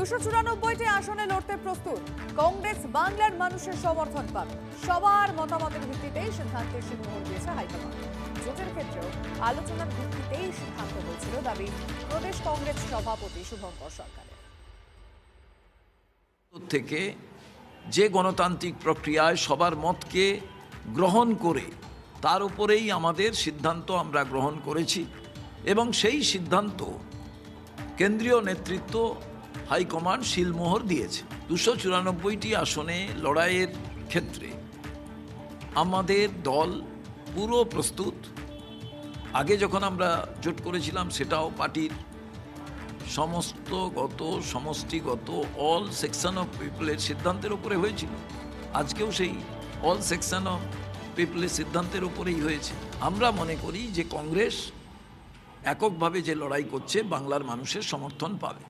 294টি আসনে লড়তে প্রস্তুত কংগ্রেস। বাংলার মানুষের সমর্থন পাবে। সবার মতামতের ভিত্তিতেই সিদ্ধান্তের সিংহমোহর দিয়েছে হাইকমান্ড। জোটের ক্ষেত্রেও আলোচনার ভিত্তিতেই সিদ্ধান্ত হয়েছিল দাবি প্রদেশ কংগ্রেস সভাপতি শুভঙ্কর সরকারের। থেকে যে গণতান্ত্রিক প্রক্রিয়ায় সবার মতকে গ্রহণ করে তার উপরেই আমাদের সিদ্ধান্ত আমরা গ্রহণ করেছি এবং সেই সিদ্ধান্ত কেন্দ্রীয় নেতৃত্ব হাইকমান্ড সিলমোহর দিয়েছে। 294টি আসনে লড়াইয়ের ক্ষেত্রে আমাদের দল পুরো প্রস্তুত। আগে যখন আমরা জোট করেছিলাম সেটাও পার্টির সমষ্টিগত অল সেকশন অফ পিপলের সিদ্ধান্তের উপরে হয়েছিল। আজকেও সেই অল সেকশন অফ পিপলের সিদ্ধান্তের উপরেই হয়েছে। আমরা মনে করি যে কংগ্রেস এককভাবে যে লড়াই করছে বাংলার মানুষের সমর্থন পাবে।